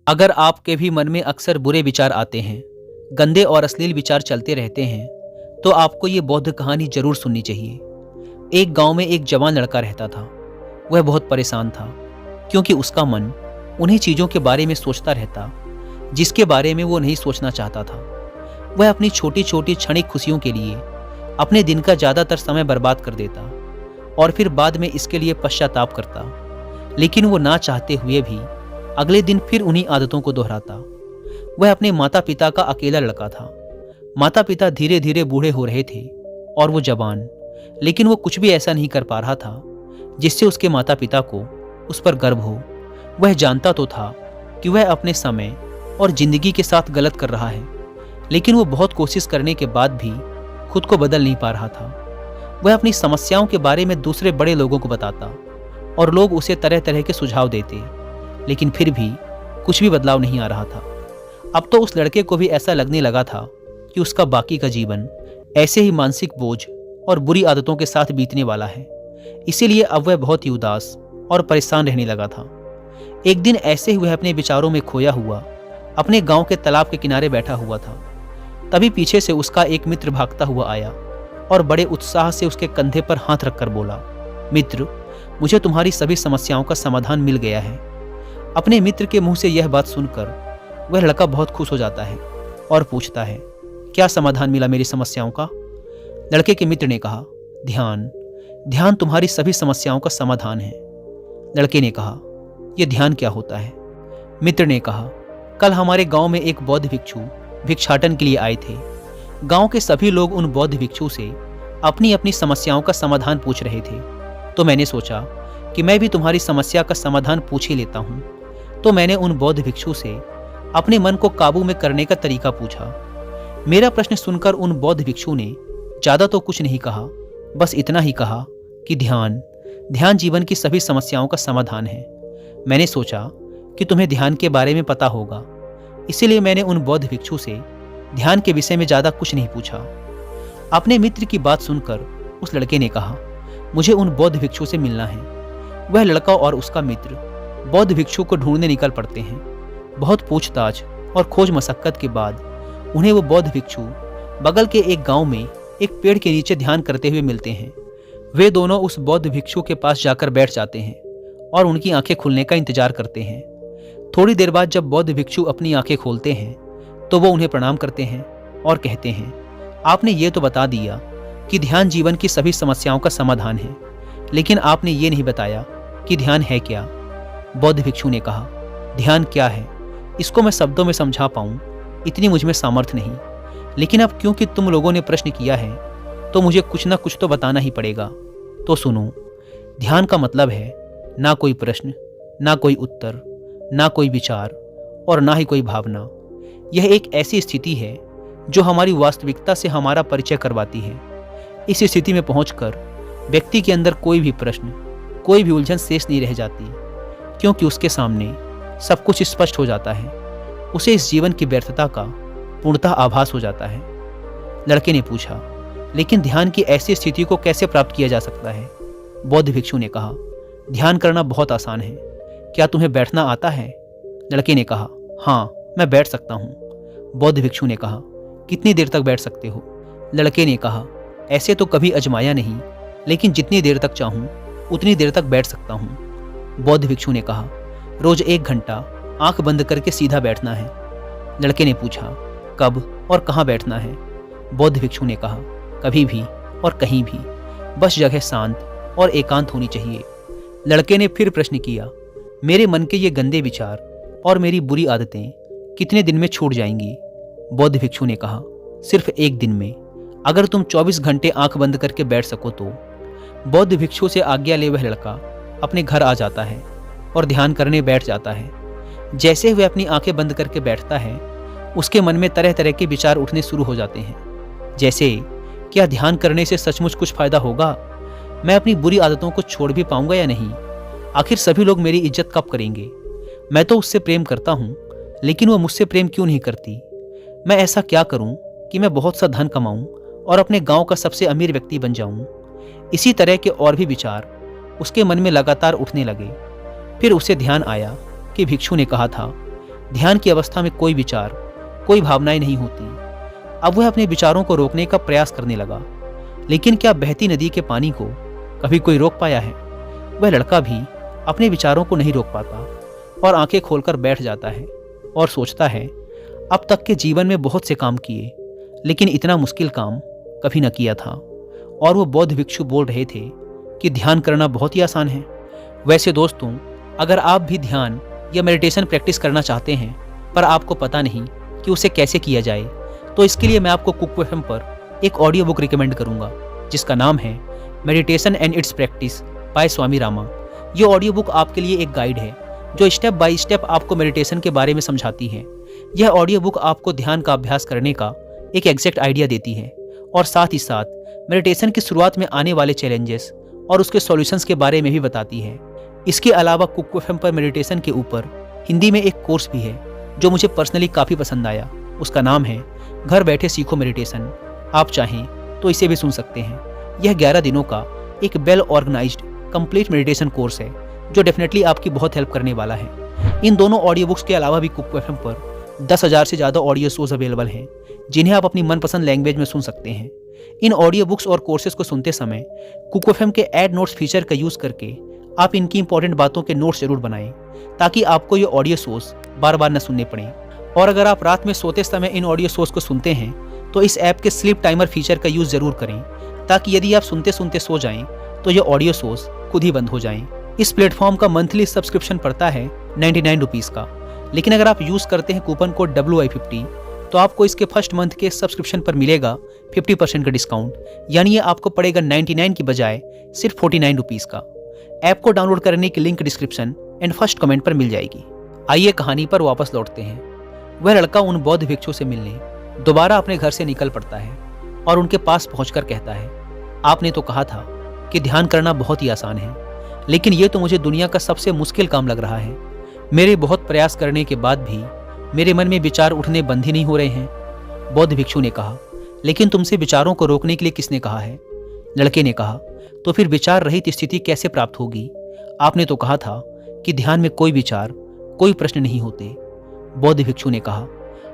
अगर आपके भी मन में अक्सर बुरे विचार आते हैं, गंदे और अश्लील विचार चलते रहते हैं, तो आपको ये बौद्ध कहानी जरूर सुननी चाहिए। एक गांव में एक जवान लड़का रहता था। वह बहुत परेशान था, क्योंकि उसका मन उन्हीं चीज़ों के बारे में सोचता रहता जिसके बारे में वो नहीं सोचना चाहता था। वह अपनी छोटी छोटी क्षणिक खुशियों के लिए अपने दिन का ज़्यादातर समय बर्बाद कर देता और फिर बाद में इसके लिए पश्चाताप करता। लेकिन वो ना चाहते हुए भी अगले दिन फिर उन्हीं आदतों को दोहराता। वह अपने माता पिता का अकेला लड़का था। माता पिता धीरे धीरे बूढ़े हो रहे थे और वो जवान, लेकिन वो कुछ भी ऐसा नहीं कर पा रहा था जिससे उसके माता पिता को उस पर गर्व हो। वह जानता तो था कि वह अपने समय और जिंदगी के साथ गलत कर रहा है, लेकिन वो बहुत कोशिश करने के बाद भी खुद को बदल नहीं पा रहा था। वह अपनी समस्याओं के बारे में दूसरे बड़े लोगों को बताता और लोग उसे तरह तरह के सुझाव देते, लेकिन फिर भी कुछ भी बदलाव नहीं आ रहा था। अब तो उस लड़के को भी ऐसा लगने लगा था कि उसका बाकी का जीवन ऐसे ही मानसिक बोझ और बुरी आदतों के साथ बीतने वाला है। इसीलिए अब वह बहुत ही उदास और परेशान रहने लगा था। एक दिन ऐसे ही वह अपने विचारों में खोया हुआ अपने गांव के तालाब के किनारे बैठा हुआ था। तभी पीछे से उसका एक मित्र भागता हुआ आया और बड़े उत्साह से उसके कंधे पर हाथ रखकर बोला, मित्र, मुझे तुम्हारी सभी समस्याओं का समाधान मिल गया है। अपने मित्र के मुंह से यह बात सुनकर वह लड़का बहुत खुश हो जाता है और पूछता है, क्या समाधान मिला मेरी समस्याओं का? लड़के के मित्र ने कहा, ध्यान। ध्यान तुम्हारी सभी समस्याओं का समाधान है। लड़के ने कहा, यह ध्यान क्या होता है? मित्र ने कहा, कल हमारे गांव में एक बौद्ध भिक्षु भिक्षाटन के लिए आए थे। गांव के सभी लोग उन बौद्ध भिक्षु से अपनी अपनी समस्याओं का समाधान पूछ रहे थे। तो मैंने सोचा कि मैं भी तुम्हारी समस्या का समाधान पूछ ही लेता हूँ। तो मैंने उन बौद्ध भिक्षु से अपने मन को काबू में करने का तरीका पूछा। मेरा प्रश्न सुनकर उन बौद्ध भिक्षु ने ज़्यादा तो कुछ नहीं कहा, बस इतना ही कहा कि ध्यान, ध्यान जीवन की सभी समस्याओं का समाधान है। मैंने सोचा कि तुम्हें ध्यान के बारे में पता होगा, इसीलिए मैंने उन बौद्ध भिक्षु से ध्यान के विषय में ज़्यादा कुछ नहीं पूछा। अपने मित्र की बात सुनकर उस लड़के ने कहा, मुझे उन बौद्ध भिक्षु से मिलना है। वह लड़का और उसका मित्र बौद्ध भिक्षु को ढूंढने निकल पड़ते हैं। बहुत पूछताछ और खोज मशक्कत के बाद उन्हें वो बौद्ध भिक्षु बगल के एक गांव में एक पेड़ के नीचे ध्यान करते हुए मिलते हैं। वे दोनों उस बौद्ध भिक्षु के पास जाकर बैठ जाते हैं और उनकी आंखें खुलने का इंतजार करते हैं। थोड़ी देर बाद जब बौद्ध भिक्षु अपनी आंखें खोलते हैं तो वो उन्हें प्रणाम करते हैं और कहते हैं, आपने ये तो बता दिया कि ध्यान जीवन की सभी समस्याओं का समाधान है, लेकिन आपने ये नहीं बताया कि ध्यान है क्या। बौद्ध भिक्षु ने कहा, ध्यान क्या है इसको मैं शब्दों में समझा पाऊं इतनी मुझ में सामर्थ्य नहीं, लेकिन अब क्योंकि तुम लोगों ने प्रश्न किया है तो मुझे कुछ ना कुछ तो बताना ही पड़ेगा। तो सुनो, ध्यान का मतलब है ना कोई प्रश्न, ना कोई उत्तर, ना कोई विचार और ना ही कोई भावना। यह एक ऐसी स्थिति है जो हमारी वास्तविकता से हमारा परिचय करवाती है। इस स्थिति में पहुंचकर व्यक्ति के अंदर कोई भी प्रश्न, कोई भी उलझन शेष नहीं रह जाती, क्योंकि उसके सामने सब कुछ स्पष्ट हो जाता है। उसे इस जीवन की व्यर्थता का पूर्णतः आभास हो जाता है। लड़के ने पूछा, लेकिन ध्यान की ऐसी स्थिति को कैसे प्राप्त किया जा सकता है? बौद्ध भिक्षु ने कहा, ध्यान करना बहुत आसान है। क्या तुम्हें बैठना आता है? लड़के ने कहा, हाँ, मैं बैठ सकता हूँ। बौद्ध भिक्षु ने कहा, कितनी देर तक बैठ सकते हो? लड़के ने कहा, ऐसे तो कभी आजमाया नहीं, लेकिन जितनी देर तक चाहूँ उतनी देर तक बैठ सकता हूँ। बौद्ध भिक्षु ने कहा, रोज 1 घंटा आंख बंद करके सीधा बैठना है। लड़के ने पूछा, कब और कहाँ बैठना है? बौद्ध भिक्षु ने कहा, कभी भी और कहीं भी, बस जगह शांत और एकांत होनी चाहिए। लड़के ने फिर प्रश्न किया, मेरे मन के ये गंदे विचार और मेरी बुरी आदतें कितने दिन में छूट जाएंगी? बौद्ध भिक्षु ने कहा, सिर्फ 1 दिन में, अगर तुम 24 घंटे आंख बंद करके बैठ सको तो। बौद्ध भिक्षु से आज्ञा ले वह लड़का अपने घर आ जाता है और ध्यान करने बैठ जाता है। जैसे वह अपनी आंखें बंद करके बैठता है, उसके मन में तरह तरह के विचार उठने शुरू हो जाते हैं। जैसे, क्या ध्यान करने से सचमुच कुछ फायदा होगा? मैं अपनी बुरी आदतों को छोड़ भी पाऊंगा या नहीं? आखिर सभी लोग मेरी इज्जत कब करेंगे? मैं तो उससे प्रेम करता हूँ, लेकिन वो मुझसे प्रेम क्यों नहीं करती? मैं ऐसा क्या करूँ कि मैं बहुत सा धन कमाऊँ और अपने गांव का सबसे अमीर व्यक्ति बन जाऊँ? इसी तरह के और भी विचार उसके मन में लगातार उठने लगे। फिर उसे ध्यान आया कि भिक्षु ने कहा था, ध्यान की अवस्था में कोई विचार, कोई भावनाएं नहीं होती। अब वह अपने विचारों को रोकने का प्रयास करने लगा, लेकिन क्या बहती नदी के पानी को कभी कोई रोक पाया है? वह लड़का भी अपने विचारों को नहीं रोक पाता और आंखें खोलकर बैठ जाता है और सोचता है, अब तक के जीवन में बहुत से काम किए, लेकिन इतना मुश्किल काम कभी न किया था। और वो बौद्ध भिक्षु बोल रहे थे कि ध्यान करना बहुत ही आसान है। वैसे दोस्तों, अगर आप भी ध्यान या मेडिटेशन प्रैक्टिस करना चाहते हैं पर आपको पता नहीं कि उसे कैसे किया जाए, तो इसके लिए मैं आपको कुक एफएम पर एक ऑडियो बुक रिकमेंड करूंगा जिसका नाम है meditation and its practice by Swami Rama. ये ऑडियो बुक आपके लिए एक गाइड है जो स्टेप बाय स्टेप आपको मेडिटेशन के बारे में समझाती है। यह ऑडियो बुक आपको ध्यान का अभ्यास करने का एक एग्जैक्ट आइडिया देती है और साथ ही साथ मेडिटेशन की शुरुआत में आने वाले चैलेंजेस और उसके सॉल्यूशंस के बारे में भी बताती है। इसके अलावा कुक एफएम पर मेडिटेशन के ऊपर हिंदी में एक कोर्स भी है जो मुझे पर्सनली काफ़ी पसंद आया। उसका नाम है घर बैठे सीखो मेडिटेशन। आप चाहें तो इसे भी सुन सकते हैं। यह 11 दिनों का एक well organised complete meditation course है जो डेफिनेटली आपकी बहुत हेल्प करने वाला है। इन दोनों ऑडियो बुक्स के अलावा भी कुक एफएम पर 10,000 से ज़्यादा ऑडियो शोज अवेलेबल हैं जिन्हें आप अपनी मनपसंद लैंग्वेज में सुन सकते हैं। इन ऑडियो बुक्स और कोर्सेज को सुनते समय कुक एफएम के ऐड नोट्स फीचर का यूज़ करके आप इनकी इंपॉर्टेंट बातों के नोट्स जरूर बनाएं ताकि आपको ये ऑडियो शोज बार बार न सुनने पड़ें। और अगर आप रात में सोते समय इन ऑडियो शोज को सुनते हैं तो इस ऐप के स्लीप टाइमर फीचर का यूज़ जरूर करें ताकि यदि आप सुनते सुनते सो जाएं तो ये ऑडियो शोज खुद ही बंद हो जाएं। इस प्लेटफॉर्म का मंथली सब्सक्रिप्शन पड़ता है 99 रुपीज़ का, लेकिन अगर आप यूज़ करते हैं कूपन कोड WI50 तो आपको इसके फर्स्ट मंथ के सब्सक्रिप्शन पर मिलेगा 50% का डिस्काउंट, यानी ये आपको पड़ेगा 99 की बजाय सिर्फ 49 रुपीज़ का। ऐप को डाउनलोड करने की link description and first comment पर मिल जाएगी। आइए कहानी पर वापस लौटते हैं। वह लड़का उन बौद्ध भिक्षु से मिलने दोबारा अपने घर से निकल पड़ता है और उनके पास पहुंचकर कहता है, आपने तो कहा था कि ध्यान करना बहुत ही आसान है, लेकिन ये तो मुझे दुनिया का सबसे मुश्किल काम लग रहा है। मेरे बहुत प्रयास करने के बाद भी मेरे मन में विचार उठने बंद ही नहीं हो रहे हैं। बौद्ध भिक्षु ने कहा, लेकिन तुमसे विचारों को रोकने के लिए किसने कहा है? लड़के ने कहा, तो फिर विचार रहित स्थिति कैसे प्राप्त होगी? आपने तो कहा था कि ध्यान में कोई विचार, कोई प्रश्न नहीं होते। बौद्ध भिक्षु ने कहा,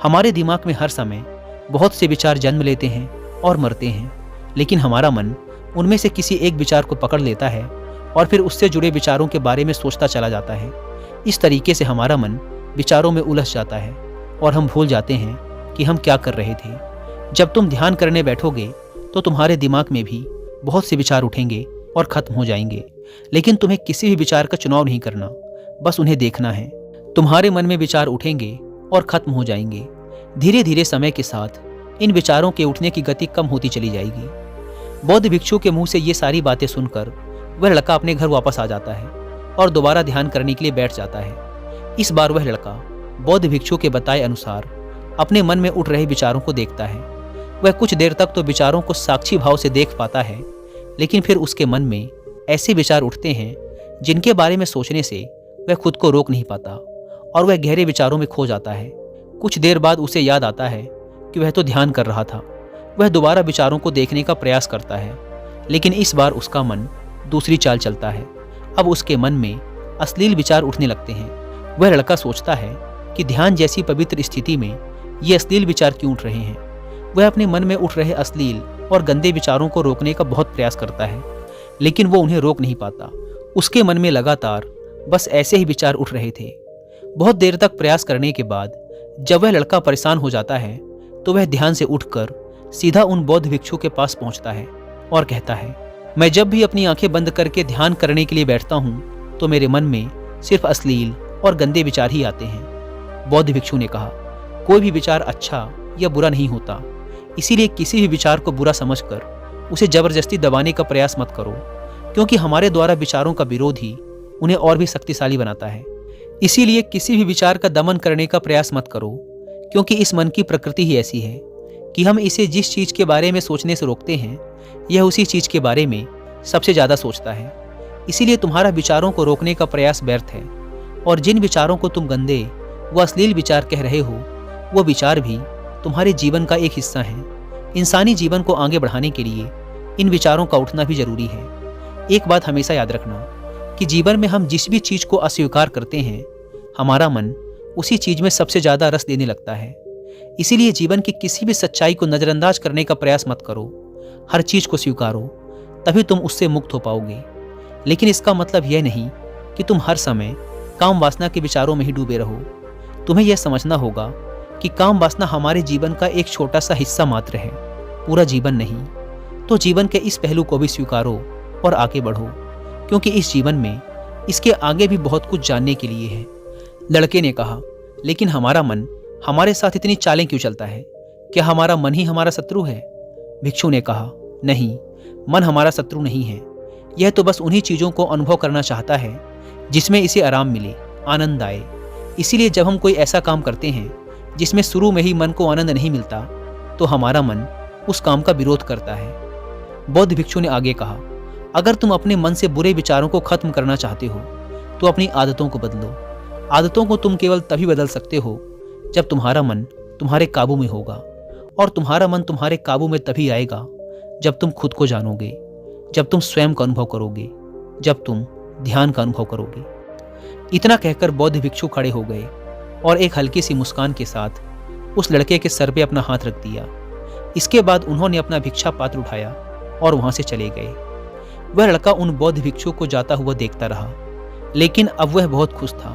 हमारे दिमाग में हर समय बहुत से विचार जन्म लेते हैं और मरते हैं, लेकिन हमारा मन उनमें से किसी एक विचार को पकड़ लेता है और फिर उससे जुड़े विचारों के बारे में सोचता चला जाता है। इस तरीके से हमारा मन विचारों में उलझ जाता है और हम भूल जाते हैं कि हम क्या कर रहे थे। जब तुम ध्यान करने बैठोगे तो तुम्हारे दिमाग में भी बहुत से विचार उठेंगे और खत्म हो जाएंगे, लेकिन तुम्हें किसी भी विचार का चुनाव नहीं करना, बस उन्हें देखना है। तुम्हारे मन में विचार उठेंगे और खत्म हो जाएंगे। धीरे धीरे समय के साथ इन विचारों के उठने की गति कम होती चली जाएगी। बौद्ध भिक्षु के मुंह से ये सारी बातें सुनकर वह लड़का अपने घर वापस आ जाता है और दोबारा ध्यान करने के लिए बैठ जाता है। इस बार वह लड़का बौद्ध भिक्षु के बताए अनुसार अपने मन में उठ रहे विचारों को देखता है। वह कुछ देर तक तो विचारों को साक्षी भाव से देख पाता है, लेकिन फिर उसके मन में ऐसे विचार उठते हैं जिनके बारे में सोचने से वह खुद को रोक नहीं पाता और वह गहरे विचारों में खो जाता है। कुछ देर बाद उसे याद आता है कि वह तो ध्यान कर रहा था। वह दोबारा विचारों को देखने का प्रयास करता है, लेकिन इस बार उसका मन दूसरी चाल चलता है। अब उसके मन में अश्लील विचार उठने लगते हैं। वह लड़का सोचता है कि ध्यान जैसी पवित्र स्थिति में ये अश्लील विचार क्यों उठ रहे हैं। वह अपने मन में उठ रहे अश्लील और गंदे विचारों को रोकने का बहुत प्रयास करता है, लेकिन वो उन्हें रोक नहीं पाता। उसके मन में लगातार बस ऐसे ही विचार उठ रहे थे। बहुत देर तक प्रयास करने के बाद जब वह लड़का परेशान हो जाता है तो वह ध्यान से उठकर सीधा उन बौद्ध भिक्षु के पास पहुंचता है और कहता है, मैं जब भी अपनी आंखें बंद करके ध्यान करने के लिए बैठता हूँ तो मेरे मन में सिर्फ अश्लील और गंदे विचार ही आते हैं। बौद्ध भिक्षु ने कहा, कोई भी विचार अच्छा या बुरा नहीं होता, इसीलिए किसी भी विचार को बुरा समझकर उसे जबरदस्ती दबाने का प्रयास मत करो, क्योंकि हमारे द्वारा विचारों का विरोध ही उन्हें और भी शक्तिशाली बनाता है। इसीलिए किसी भी विचार का दमन करने का प्रयास मत करो, क्योंकि इस मन की प्रकृति ही ऐसी है कि हम इसे जिस चीज़ के बारे में सोचने से रोकते हैं यह उसी चीज़ के बारे में सबसे ज़्यादा सोचता है। इसीलिए तुम्हारा विचारों को रोकने का प्रयास व्यर्थ है, और जिन विचारों को तुम गंदे व अश्लील विचार कह रहे हो वो विचार भी तुम्हारे जीवन का एक हिस्सा है। इंसानी जीवन को आगे बढ़ाने के लिए इन विचारों का उठना भी जरूरी है। एक बात हमेशा याद रखना कि जीवन में हम जिस भी चीज़ को अस्वीकार करते हैं हमारा मन उसी चीज में सबसे ज्यादा रस देने लगता है। इसीलिए जीवन की किसी भी सच्चाई को नजरअंदाज करने का प्रयास मत करो। हर चीज को स्वीकारो, तभी तुम उससे मुक्त हो पाओगे। लेकिन इसका मतलब यह नहीं कि तुम हर समय काम वासना के विचारों में ही डूबे रहो। तुम्हें यह समझना होगा कि काम वासना हमारे जीवन का एक छोटा सा हिस्सा मात्र है, पूरा जीवन नहीं। तो जीवन के इस पहलू को भी स्वीकारो और आगे बढ़ो, क्योंकि इस जीवन में इसके आगे भी बहुत कुछ जानने के लिए है। लड़के ने कहा, लेकिन हमारा मन हमारे साथ इतनी चालें क्यों चलता है? क्या हमारा मन ही हमारा शत्रु है? भिक्षु ने कहा, नहीं, मन हमारा शत्रु नहीं है। यह तो बस उन्हीं चीज़ों को अनुभव करना चाहता है जिसमें इसे आराम मिले, आनंद आए। इसीलिए जब हम कोई ऐसा काम करते हैं जिसमें शुरू में ही मन को आनंद नहीं मिलता, तो हमारा मन उस काम का विरोध करता है। बौद्ध भिक्षु ने आगे कहा, अगर तुम अपने मन से बुरे विचारों को खत्म करना चाहते हो तो अपनी आदतों को बदलो। आदतों को तुम केवल तभी बदल सकते हो जब तुम्हारा मन तुम्हारे काबू में होगा, और तुम्हारा मन तुम्हारे काबू में तभी आएगा जब तुम खुद को जानोगे, जब तुम स्वयं का अनुभव करोगे, जब तुम ध्यान का अनुभव करोगे। इतना कहकर बौद्ध भिक्षु खड़े हो गए और एक हल्की सी मुस्कान के साथ उस लड़के के सर पे अपना हाथ रख दिया। इसके बाद उन्होंने अपना भिक्षा पात्र उठाया और वहां से चले गए। वह लड़का उन बौद्ध भिक्षु को जाता हुआ देखता रहा, लेकिन अब वह बहुत खुश था,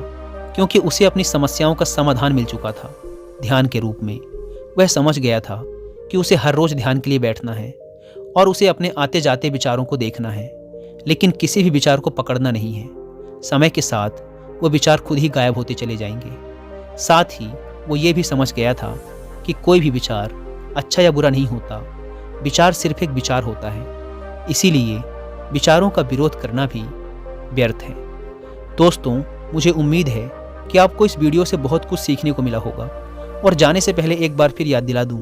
क्योंकि उसे अपनी समस्याओं का समाधान मिल चुका था ध्यान के रूप में। वह समझ गया था कि उसे हर रोज ध्यान के लिए बैठना है और उसे अपने आते जाते विचारों को देखना है, लेकिन किसी भी विचार को पकड़ना नहीं है। समय के साथ वो विचार खुद ही गायब होते चले जाएंगे। साथ ही वो ये भी समझ गया था कि कोई भी विचार अच्छा या बुरा नहीं होता, विचार सिर्फ एक विचार होता है। इसीलिए विचारों का विरोध करना भी व्यर्थ है। दोस्तों, मुझे उम्मीद है कि आपको इस वीडियो से बहुत कुछ सीखने को मिला होगा। और जाने से पहले एक बार फिर याद दिला दूं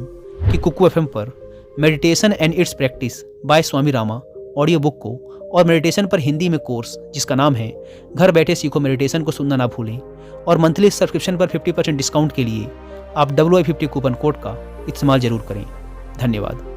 कि कुकू FM पर meditation and its practice by Swami Rama audio book को और मेडिटेशन पर हिंदी में कोर्स जिसका नाम है घर बैठे सीखो मेडिटेशन को सुनना ना भूलें। और मंथली सब्सक्रिप्शन पर 50% डिस्काउंट के लिए आप WI50 कूपन कोड का इस्तेमाल जरूर करें। धन्यवाद।